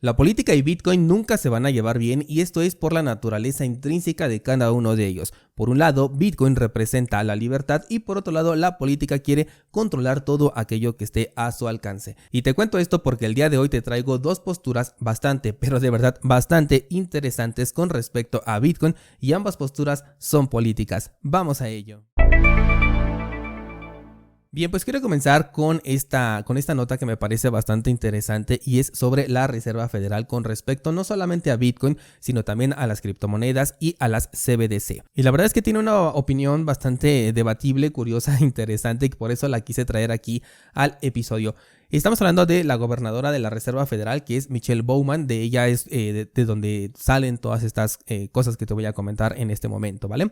La política y Bitcoin nunca se van a llevar bien y esto es por la naturaleza intrínseca de cada uno de ellos. Por un lado, Bitcoin representa la libertad y por otro lado, la política quiere controlar todo aquello que esté a su alcance. Y te cuento esto porque el día de hoy te traigo dos posturas bastante, pero de verdad bastante interesantes con respecto a Bitcoin y ambas posturas son políticas. Vamos a ello. Bien, pues quiero comenzar con esta nota que me parece bastante interesante y es sobre la Reserva Federal con respecto no solamente a Bitcoin, sino también a las criptomonedas y a las CBDC. Y la verdad es que tiene una opinión bastante debatible, curiosa, interesante y por eso la quise traer aquí al episodio. Estamos hablando de la gobernadora de la Reserva Federal, que es Michelle Bowman. De ella es de donde salen todas estas cosas que te voy a comentar en este momento, ¿vale?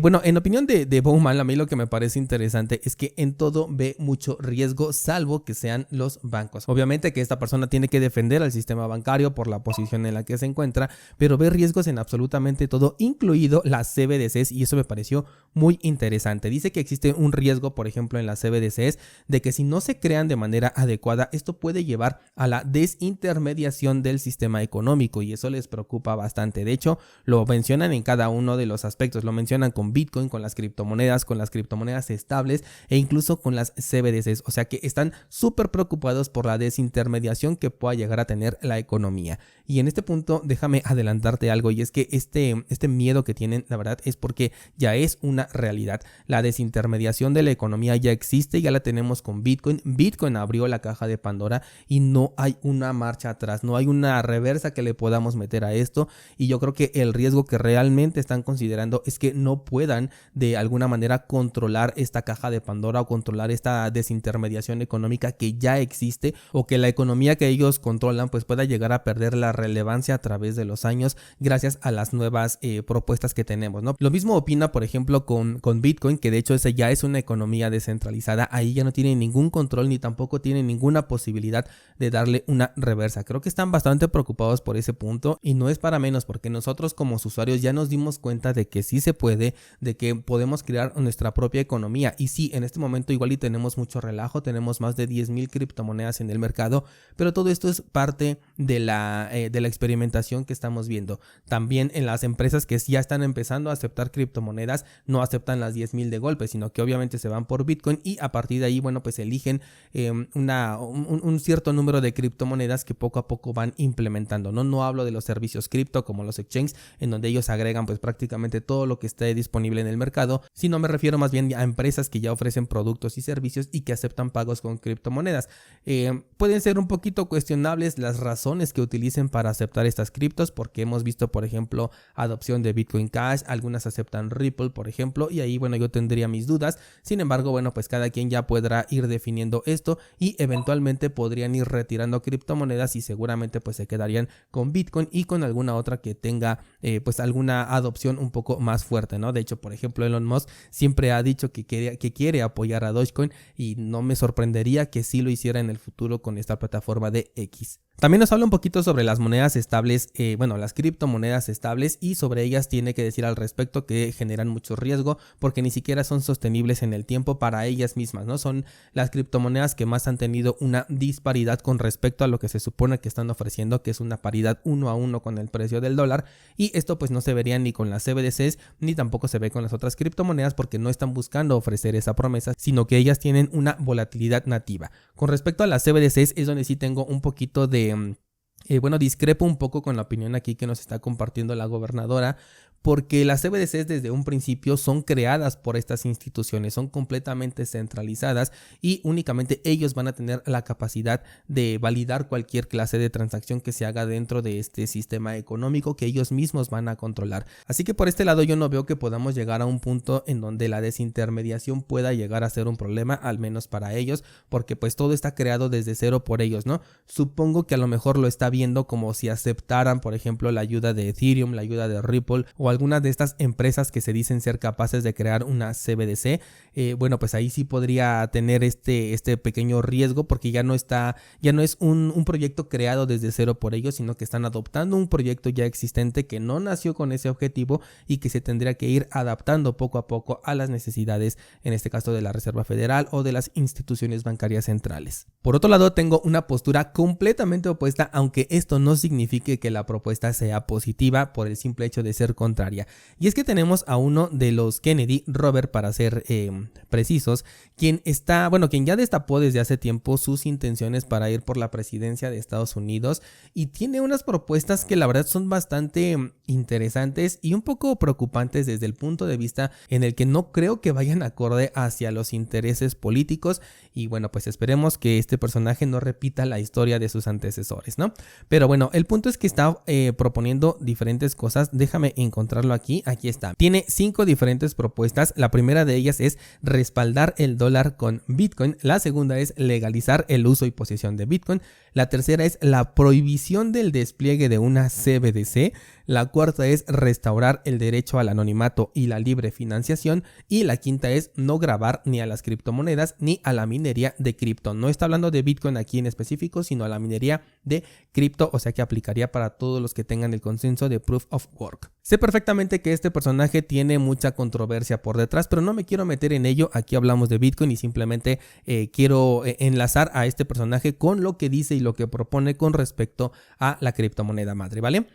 Bueno, en opinión de Bowman, a mí lo que me parece interesante es que en todo ve mucho riesgo, salvo que sean los bancos. Obviamente que esta persona tiene que defender al sistema bancario por la posición en la que se encuentra, pero ve riesgos en absolutamente todo, incluido las CBDCs, y eso me pareció muy interesante. Dice que existe un riesgo, por ejemplo, en las CBDCs, de que si no se crean de manera adecuada, esto puede llevar a la desintermediación del sistema económico y eso les preocupa bastante. De hecho, lo mencionan en cada uno de los aspectos, lo mencionan con Bitcoin, con las criptomonedas estables e incluso con las CBDCs. O sea que están súper preocupados por la desintermediación que pueda llegar a tener la economía. Y en este punto déjame adelantarte algo y es que este miedo que tienen, la verdad, es porque ya es una realidad. La desintermediación de la economía ya existe, ya la tenemos con Bitcoin. Bitcoin abrió la caja de Pandora y no hay una marcha atrás, no hay una reversa que le podamos meter a esto y yo creo que el riesgo que realmente están considerando es que no puedan de alguna manera controlar esta caja de Pandora o controlar esta desintermediación económica que ya existe o que la economía que ellos controlan pues pueda llegar a perder la relevancia a través de los años gracias a las nuevas propuestas que tenemos, ¿no? Lo mismo opina por ejemplo con Bitcoin, que de hecho esa ya es una economía descentralizada, ahí ya no tiene ningún control ni tampoco tiene ninguna posibilidad de darle una reversa. Creo que están bastante preocupados por ese punto y no es para menos porque nosotros como usuarios ya nos dimos cuenta de que sí se puede, de que podemos crear nuestra propia economía y sí, en este momento igual y tenemos mucho relajo, tenemos más de 10,000 criptomonedas en el mercado, pero todo esto es parte de la experimentación que estamos viendo. También en las empresas que ya están empezando a aceptar criptomonedas, no aceptan las 10,000 de golpe, sino que obviamente se van por Bitcoin y a partir de ahí, bueno, pues eligen un cierto número de criptomonedas que poco a poco van implementando, ¿no? No hablo de los servicios cripto como los exchanges, en donde ellos agregan pues prácticamente todo lo que esté disponible en el mercado, sino me refiero más bien a empresas que ya ofrecen productos y servicios y que aceptan pagos con criptomonedas. Pueden ser un poquito cuestionables las razones que utilicen para aceptar estas criptos, porque hemos visto por ejemplo adopción de Bitcoin Cash, algunas aceptan Ripple por ejemplo, y ahí bueno yo tendría mis dudas. Sin embargo, bueno, pues cada quien ya podrá ir definiendo esto y eventualmente podrían ir retirando criptomonedas y seguramente pues se quedarían con Bitcoin y con alguna otra que tenga pues alguna adopción un poco más fuerte, ¿no? De hecho, por ejemplo, Elon Musk siempre ha dicho que quiere apoyar a Dogecoin y no me sorprendería que sí lo hiciera en el futuro con esta plataforma de X. También nos habla un poquito sobre las monedas estables, las criptomonedas estables, y sobre ellas tiene que decir al respecto que generan mucho riesgo porque ni siquiera son sostenibles en el tiempo para ellas mismas, ¿no? Son las criptomonedas que más han tenido una disparidad con respecto a lo que se supone que están ofreciendo, que es una paridad 1 a 1 con el precio del dólar, y esto pues no se vería ni con las CBDCs ni tampoco se ve con las otras criptomonedas porque no están buscando ofrecer esa promesa, sino que ellas tienen una volatilidad nativa. Con respecto a las CBDCs es donde sí tengo un poquito de discrepo un poco con la opinión aquí que nos está compartiendo la gobernadora, porque las CBDCs desde un principio son creadas por estas instituciones, son completamente centralizadas y únicamente ellos van a tener la capacidad de validar cualquier clase de transacción que se haga dentro de este sistema económico que ellos mismos van a controlar. Así que por este lado yo no veo que podamos llegar a un punto en donde la desintermediación pueda llegar a ser un problema, al menos para ellos, porque pues todo está creado desde cero por ellos, ¿no? Supongo que a lo mejor lo está viendo como si aceptaran, por ejemplo, la ayuda de Ethereum, la ayuda de Ripple o o algunas de estas empresas que se dicen ser capaces de crear una CBDC, bueno, pues ahí sí podría tener este pequeño riesgo, porque ya no es un proyecto creado desde cero por ellos, sino que están adoptando un proyecto ya existente que no nació con ese objetivo y que se tendría que ir adaptando poco a poco a las necesidades, en este caso de la Reserva Federal o de las instituciones bancarias centrales. Por otro lado, tengo una postura completamente opuesta, aunque esto no signifique que la propuesta sea positiva por el simple hecho de ser contraria. Y es que tenemos a uno de los Kennedy, Robert para ser precisos, quien ya destapó desde hace tiempo sus intenciones para ir por la presidencia de Estados Unidos y tiene unas propuestas que la verdad son bastante interesantes y un poco preocupantes desde el punto de vista en el que no creo que vayan acorde hacia los intereses políticos, y bueno, pues esperemos que este personaje no repita la historia de sus antecesores, ¿no? Pero bueno, el punto es que está proponiendo diferentes cosas. Déjame encontrarlo aquí está. Tiene 5 diferentes propuestas. La primera de ellas es respaldar el dólar con Bitcoin, la segunda es legalizar el uso y posesión de Bitcoin, la tercera es la prohibición del despliegue de una CBDC, la cuarta es restaurar el derecho al anonimato y la libre financiación, y la quinta es no gravar ni a las criptomonedas ni a la minería de cripto. No está hablando de Bitcoin aquí en específico, sino a la minería de cripto, o sea que aplicaría para todos los que tengan el consenso de Proof of Work. Sé perfectamente que este personaje tiene mucha controversia por detrás, pero no me quiero meter en ello. Aquí hablamos de Bitcoin y simplemente quiero enlazar a este personaje con lo que dice y lo que propone con respecto a la criptomoneda madre, ¿vale?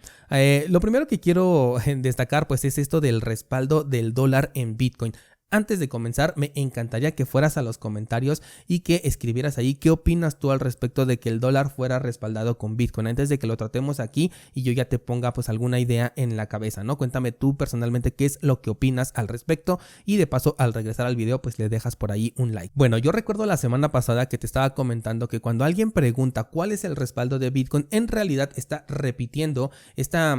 Lo primero que quiero destacar pues es esto del respaldo del dólar en Bitcoin. Antes de comenzar, me encantaría que fueras a los comentarios y que escribieras ahí qué opinas tú al respecto de que el dólar fuera respaldado con Bitcoin, antes de que lo tratemos aquí y yo ya te ponga pues alguna idea en la cabeza, ¿no? Cuéntame tú personalmente qué es lo que opinas al respecto y de paso al regresar al video pues le dejas por ahí un like. Bueno, yo recuerdo la semana pasada que te estaba comentando que cuando alguien pregunta cuál es el respaldo de Bitcoin, en realidad está repitiendo esta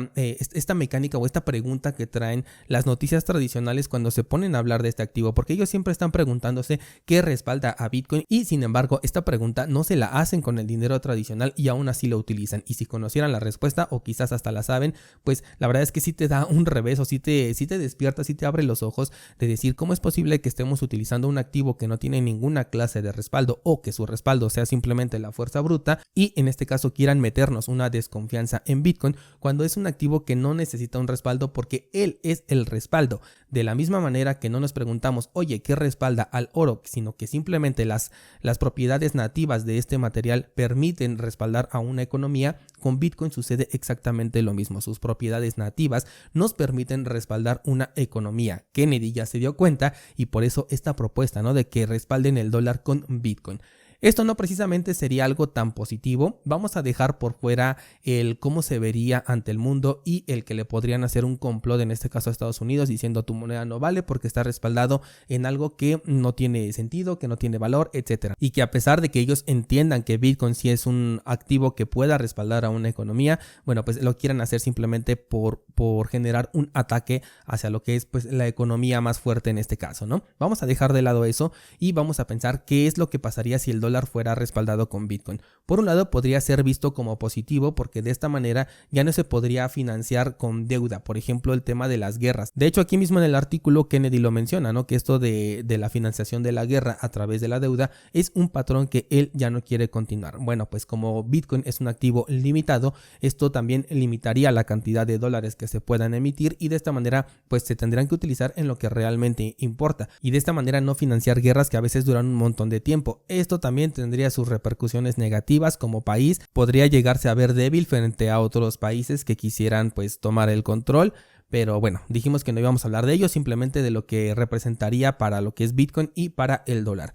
mecánica o esta pregunta que traen las noticias tradicionales cuando se ponen a hablar de este activo, porque ellos siempre están preguntándose qué respalda a Bitcoin y sin embargo esta pregunta no se la hacen con el dinero tradicional y aún así lo utilizan. Y si conocieran la respuesta o quizás hasta la saben, pues la verdad es que sí te da un revés o sí te despierta, sí te abre los ojos de decir cómo es posible que estemos utilizando un activo que no tiene ninguna clase de respaldo o que su respaldo sea simplemente la fuerza bruta y en este caso quieran meternos una desconfianza en Bitcoin cuando es un activo que no necesita un respaldo porque él es el respaldo. De la misma manera que no nos preguntamos, oye, ¿qué respalda al oro? Sino que simplemente las propiedades nativas de este material permiten respaldar a una economía, con Bitcoin sucede exactamente lo mismo. Sus propiedades nativas nos permiten respaldar una economía. Kennedy ya se dio cuenta y por eso esta propuesta, ¿no?, de que respalden el dólar con Bitcoin. Esto no precisamente sería algo tan positivo. Vamos a dejar por fuera el cómo se vería ante el mundo y el que le podrían hacer un complot, en este caso a Estados Unidos, diciendo tu moneda no vale porque está respaldado en algo que no tiene sentido, que no tiene valor, etcétera. Y que a pesar de que ellos entiendan que Bitcoin sí es un activo que pueda respaldar a una economía, bueno, pues lo quieran hacer simplemente por generar un ataque hacia lo que es pues la economía más fuerte en este caso, ¿no? Vamos a dejar de lado eso y vamos a pensar qué es lo que pasaría si el dólar fuera respaldado con Bitcoin. Por un lado podría ser visto como positivo porque de esta manera ya no se podría financiar con deuda, por ejemplo el tema de las guerras. De hecho aquí mismo en el artículo Kennedy lo menciona, ¿no?, que esto de la financiación de la guerra a través de la deuda es un patrón que él ya no quiere continuar. Bueno, pues como Bitcoin es un activo limitado, esto también limitaría la cantidad de dólares que se puedan emitir y de esta manera pues se tendrán que utilizar en lo que realmente importa y de esta manera no financiar guerras que a veces duran un montón de tiempo. Esto también tendría sus repercusiones negativas como país, podría llegarse a ver débil frente a otros países que quisieran pues tomar el control. Pero bueno, dijimos que no íbamos a hablar de ello, simplemente de lo que representaría para lo que es Bitcoin y para el dólar.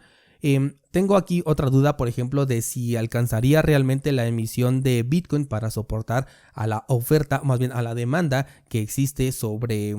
Tengo aquí otra duda, por ejemplo, de si alcanzaría realmente la emisión de Bitcoin para soportar a la oferta, más bien a la demanda que existe sobre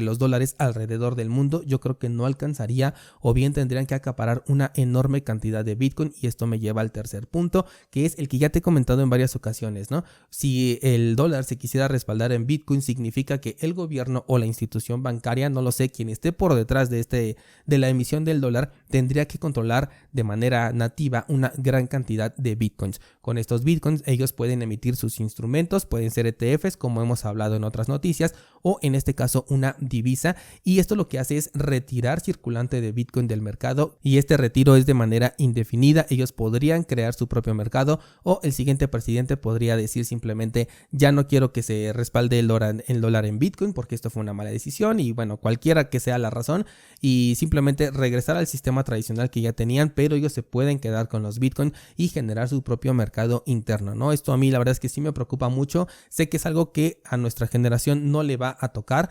los dólares alrededor del mundo. Yo creo que no alcanzaría, o bien tendrían que acaparar una enorme cantidad de Bitcoin, y esto me lleva al tercer punto, que es el que ya te he comentado en varias ocasiones, ¿no? Si el dólar se quisiera respaldar en Bitcoin, significa que el gobierno o la institución bancaria, no lo sé, quien esté por detrás de la emisión del dólar, tendría que controlar de de manera nativa una gran cantidad de bitcoins. Con estos bitcoins ellos pueden emitir sus instrumentos, pueden ser ETFs como hemos hablado en otras noticias, o en este caso una divisa, y esto lo que hace es retirar circulante de bitcoin del mercado, y este retiro es de manera indefinida. Ellos podrían crear su propio mercado, o el siguiente presidente podría decir simplemente ya no quiero que se respalde el dólar en bitcoin porque esto fue una mala decisión, y bueno, cualquiera que sea la razón, y simplemente regresar al sistema tradicional que ya tenían, pero ellos se pueden quedar con los bitcoin y generar su propio mercado interno, ¿no? Esto a mí la verdad es que sí me preocupa mucho. Sé que es algo que a nuestra generación no le va a tocar,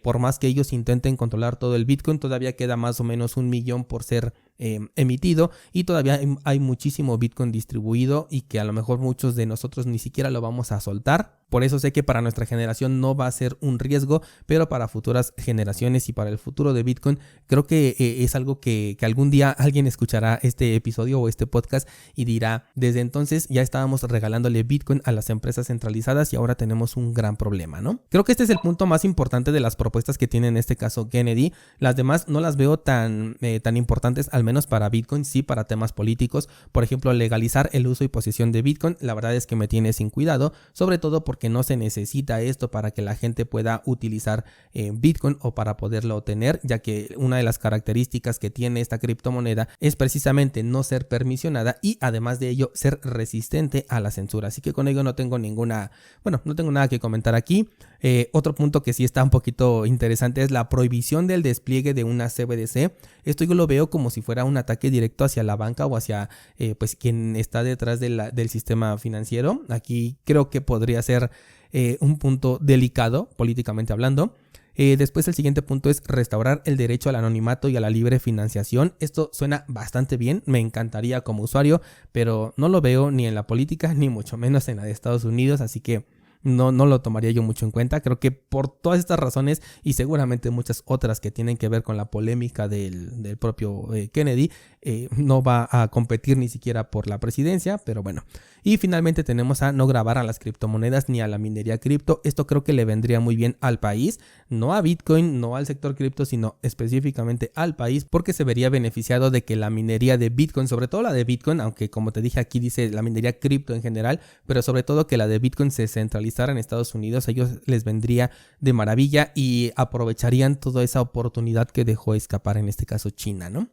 por más que ellos intenten controlar todo el bitcoin, todavía queda más o menos 1 millón por ser emitido, y todavía hay muchísimo bitcoin distribuido y que a lo mejor muchos de nosotros ni siquiera lo vamos a soltar. Por eso sé que para nuestra generación no va a ser un riesgo, pero para futuras generaciones y para el futuro de Bitcoin creo que es algo que algún día alguien escuchará este episodio o este podcast y dirá, desde entonces ya estábamos regalándole Bitcoin a las empresas centralizadas y ahora tenemos un gran problema, ¿no? Creo que este es el punto más importante de las propuestas que tiene en este caso Kennedy. Las demás no las veo tan importantes, al menos para Bitcoin, sí para temas políticos. Por ejemplo, legalizar el uso y posesión de Bitcoin, la verdad es que me tiene sin cuidado, sobre todo porque no se necesita esto para que la gente pueda utilizar Bitcoin o para poderlo obtener, ya que una de las características que tiene esta criptomoneda es precisamente no ser permisionada y además de ello ser resistente a la censura. Así que con ello no tengo nada que comentar aquí. Otro punto que sí está un poquito interesante es la prohibición del despliegue de una CBDC. Esto yo lo veo como si fuera un ataque directo hacia la banca o hacia pues quien está detrás del sistema financiero. Aquí creo que podría ser un punto delicado políticamente hablando. Después el siguiente punto es restaurar el derecho al anonimato y a la libre financiación. Esto suena bastante bien, me encantaría como usuario, pero no lo veo ni en la política ni mucho menos en la de Estados Unidos, así que no lo tomaría yo mucho en cuenta. Creo que por todas estas razones y seguramente muchas otras que tienen que ver con la polémica del propio Kennedy, no va a competir ni siquiera por la presidencia, pero bueno. Y finalmente tenemos a no gravar a las criptomonedas ni a la minería cripto. Esto creo que le vendría muy bien al país, no a Bitcoin, no al sector cripto, sino específicamente al país, porque se vería beneficiado de que la minería de Bitcoin, sobre todo la de Bitcoin, aunque como te dije aquí dice la minería cripto en general, pero sobre todo que la de Bitcoin se centraliza en Estados Unidos, a ellos les vendría de maravilla y aprovecharían toda esa oportunidad que dejó escapar en este caso China, ¿no?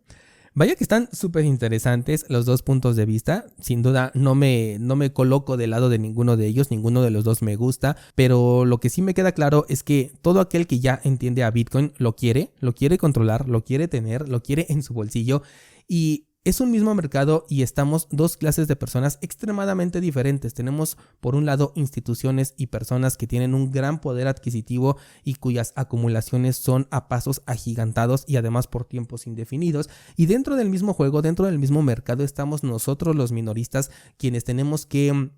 Vaya que están súper interesantes los dos puntos de vista. Sin duda no me coloco del lado de ninguno de ellos, ninguno de los dos me gusta, pero lo que sí me queda claro es que todo aquel que ya entiende a Bitcoin lo quiere controlar, lo quiere tener, lo quiere en su bolsillo, y es un mismo mercado y estamos dos clases de personas extremadamente diferentes. Tenemos por un lado instituciones y personas que tienen un gran poder adquisitivo y cuyas acumulaciones son a pasos agigantados y además por tiempos indefinidos. Y dentro del mismo juego, dentro del mismo mercado estamos nosotros los minoristas, quienes tenemos que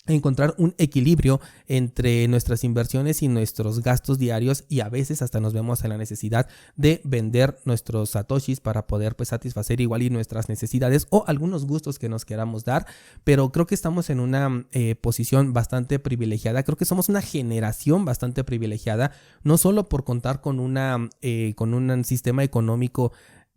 encontrar un equilibrio entre nuestras inversiones y nuestros gastos diarios, y a veces hasta nos vemos en la necesidad de vender nuestros satoshis para poder pues satisfacer igual y nuestras necesidades o algunos gustos que nos queramos dar. Pero creo que estamos en una posición bastante privilegiada. Creo que somos una generación bastante privilegiada, no solo por contar con un sistema económico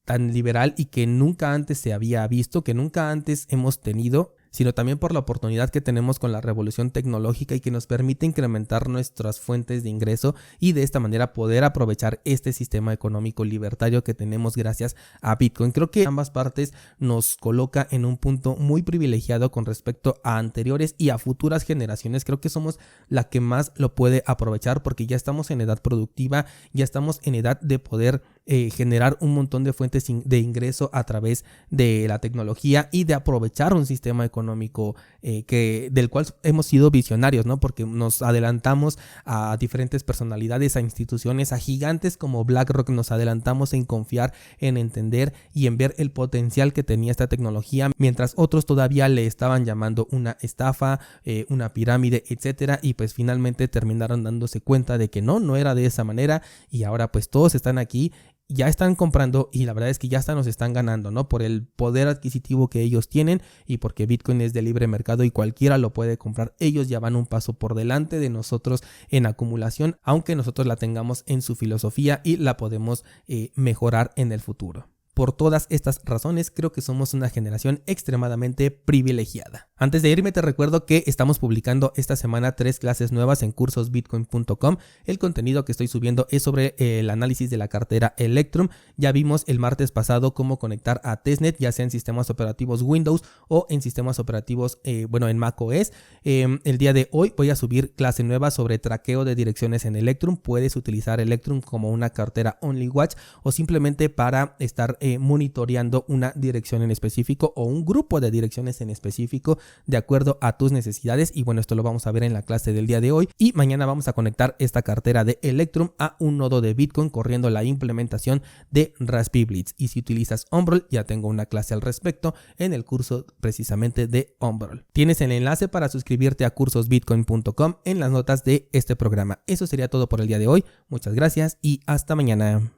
tan liberal y que nunca antes se había visto, que nunca antes hemos tenido, sino también por la oportunidad que tenemos con la revolución tecnológica y que nos permite incrementar nuestras fuentes de ingreso y de esta manera poder aprovechar este sistema económico libertario que tenemos gracias a Bitcoin. Creo que ambas partes nos coloca en un punto muy privilegiado con respecto a anteriores y a futuras generaciones. Creo que somos la que más lo puede aprovechar porque ya estamos en edad productiva, ya estamos en edad de poder generar un montón de fuentes de ingreso a través de la tecnología y de aprovechar un sistema económico del cual hemos sido visionarios, ¿no? Porque nos adelantamos a diferentes personalidades, a instituciones, a gigantes como BlackRock, nos adelantamos en confiar, en entender y en ver el potencial que tenía esta tecnología, mientras otros todavía le estaban llamando una estafa, una pirámide, etcétera, y pues finalmente terminaron dándose cuenta de que no era de esa manera, y ahora pues todos están aquí, ya están comprando y la verdad es que ya hasta nos están ganando, ¿no? Por el poder adquisitivo que ellos tienen y porque Bitcoin es de libre mercado y cualquiera lo puede comprar. Ellos ya van un paso por delante de nosotros en acumulación, aunque nosotros la tengamos en su filosofía y la podemos mejorar en el futuro. Por todas estas razones, creo que somos una generación extremadamente privilegiada. Antes de irme, te recuerdo que estamos publicando esta semana 3 clases nuevas en cursosbitcoin.com. El contenido que estoy subiendo es sobre el análisis de la cartera Electrum. Ya vimos el martes pasado cómo conectar a testnet, ya sea en sistemas operativos Windows o en sistemas operativos, en macOS. El día de hoy voy a subir clase nueva sobre traqueo de direcciones en Electrum. Puedes utilizar Electrum como una cartera OnlyWatch o simplemente para estar monitoreando una dirección en específico o un grupo de direcciones en específico de acuerdo a tus necesidades. Y bueno, esto lo vamos a ver en la clase del día de hoy, y mañana vamos a conectar esta cartera de Electrum a un nodo de Bitcoin corriendo la implementación de Raspberry Blitz. Y si utilizas Umbrel, ya tengo una clase al respecto en el curso precisamente de Umbrel. Tienes el enlace para suscribirte a cursosbitcoin.com en las notas de este programa. Eso sería todo por el día de hoy. Muchas gracias y hasta mañana.